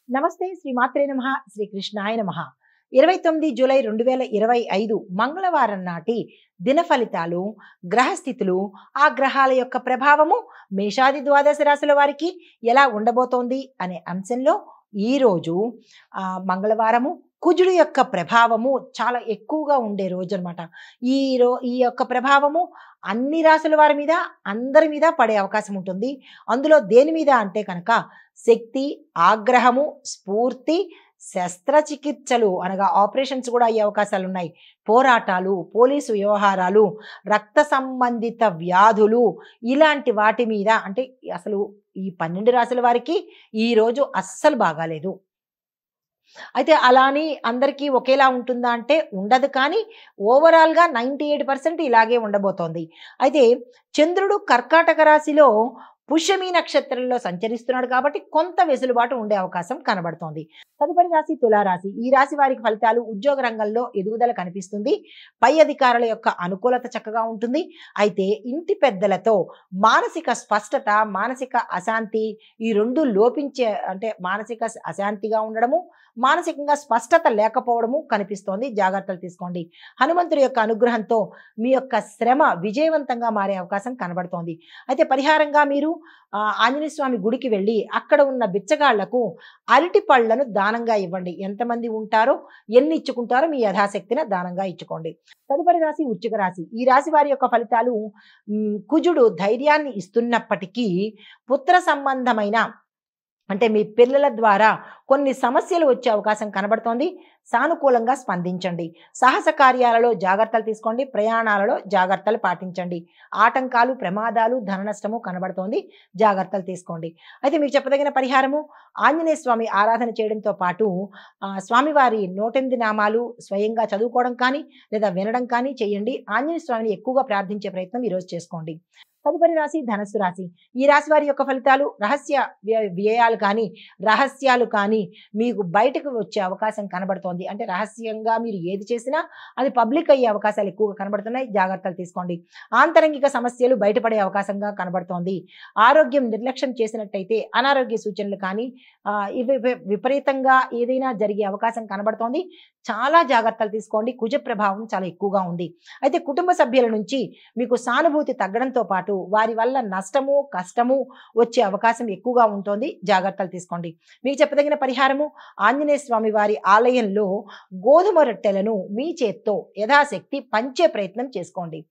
నమస్తే శ్రీ మాత్రే నమః శ్రీ కృష్ణాయ నమః 29 జూలై 2025 మంగళవారం నాటి దిన ఫలితాలు గ్రహస్థితులు ఆ గ్రహాల యొక్క ప్రభావము మేషాది ద్వాదశ రాశుల వారికి ఎలా ఉండబోతోంది అనే అంశంలో ఈరోజు మంగళవారము కుజుడు యొక్క ప్రభావము చాలా ఎక్కువగా ఉండే రోజు అనమాట. ఈ యొక్క ప్రభావము అన్ని రాశుల వారి మీద అందరి మీద పడే అవకాశం ఉంటుంది. అందులో దేని మీద అంటే కనుక శక్తి, ఆగ్రహము, స్ఫూర్తి, శస్త్రచికిత్సలు అనగా ఆపరేషన్స్ కూడా అయ్యే అవకాశాలు ఉన్నాయి. పోరాటాలు, పోలీసు వ్యవహారాలు, రక్త సంబంధిత వ్యాధులు, ఇలాంటి వాటి మీద అంటే అసలు ఈ 12 రాశుల వారికి ఈ రోజు అస్సలు బాగాలేదు. అయితే అలా అని అందరికీ ఒకేలా ఉంటుందా అంటే ఉండదు. కానీ ఓవరాల్గా 98% ఇలాగే ఉండబోతోంది. అయితే చంద్రుడు కర్కాటక రాశిలో పుష్యమి నక్షత్రంలో సంచరిస్తున్నాడు కాబట్టి కొంత వెసులుబాటు ఉండే అవకాశం కనబడుతోంది. తదుపరి రాశి తులారాశి. ఈ రాశి వారికి ఫలితాలు ఉద్యోగ రంగంలో ఎదుగుదల కనిపిస్తుంది. పై అధికారుల యొక్క అనుకూలత చక్కగా ఉంటుంది. అయితే ఇంటి పెద్దలతో మానసిక స్పష్టత, మానసిక అశాంతి ఈ రెండు లోపించే అంటే మానసిక అశాంతిగా ఉండడము, మానసికంగా స్పష్టత లేకపోవడము కనిపిస్తోంది. జాగ్రత్తలు తీసుకోండి. హనుమంతుడి యొక్క అనుగ్రహంతో మీ యొక్క శ్రమ విజయవంతంగా మారే అవకాశం కనబడుతోంది. అయితే పరిహారంగా మీరు ఆంజనేయ స్వామి గుడికి వెళ్ళి అక్కడ ఉన్న బిచ్చగాళ్లకు అరటి పళ్లను దానంగా ఇవ్వండి. ఎంతమంది ఉంటారో ఎన్ని ఇచ్చుకుంటారో మీ యథాశక్తిన దానంగా ఇచ్చుకోండి. తదుపరి రాశి వృశ్చిక రాశి. ఈ రాశి వారి యొక్క ఫలితాలు కుజుడు ధైర్యాన్ని ఇస్తున్నప్పటికీ పుత్ర సంబంధమైన అంటే మీ పిల్లల ద్వారా కొన్ని సమస్యలు వచ్చే అవకాశం కనబడుతోంది. సానుకూలంగా స్పందించండి. సాహస కార్యాలలో జాగ్రత్తలు తీసుకోండి. ప్రయాణాలలో జాగ్రత్తలు పాటించండి. ఆటంకాలు, ప్రమాదాలు, ధన నష్టము కనబడుతోంది. జాగ్రత్తలు తీసుకోండి. అయితే మీకు చెప్పదగిన పరిహారము ఆంజనేయ స్వామి ఆరాధన చేయడంతో పాటు స్వామివారి 108 నామాలు స్వయంగా చదువుకోవడం కానీ లేదా వినడం కానీ చేయండి. ఆంజనేయ స్వామిని ఎక్కువగా ప్రార్థించే ప్రయత్నం ఈరోజు చేసుకోండి. తదుపరి రాశి ధనస్సు రాశి. ఈ రాశి వారి యొక్క ఫలితాలు రహస్య వ్యయాలు కానీ రహస్యాలు కానీ మీకు బయటకు వచ్చే అవకాశం కనబడుతోంది. అంటే రహస్యంగా మీరు ఏది చేసినా అది పబ్లిక్ అయ్యే అవకాశాలు ఎక్కువగా కనబడుతున్నాయి. జాగ్రత్తలు తీసుకోండి. ఆంతరంగిక సమస్యలు బయటపడే అవకాశంగా కనబడుతోంది. ఆరోగ్యం నిర్లక్ష్యం చేసినట్టయితే అనారోగ్య సూచనలు కానీ ఇవి విపరీతంగా ఏదైనా జరిగే అవకాశం కనబడుతోంది. చాలా జాగ్రత్తలు తీసుకోండి. కుజ ప్రభావం చాలా ఎక్కువగా ఉంది. అయితే కుటుంబ సభ్యుల నుంచి మీకు సానుభూతి తగ్గడంతో పాటు వారి వల్ల నష్టము, కష్టము వచ్చే అవకాశం ఎక్కువగా ఉంటుంది. జాగ్రత్తలు తీసుకోండి. మీకు చెప్పదగిన పరిహారము ఆంజనేయ స్వామి వారి ఆలయంలో గోధుమ రొట్టెలను మీ చేత్తో యథాశక్తి పంచే ప్రయత్నం చేసుకోండి.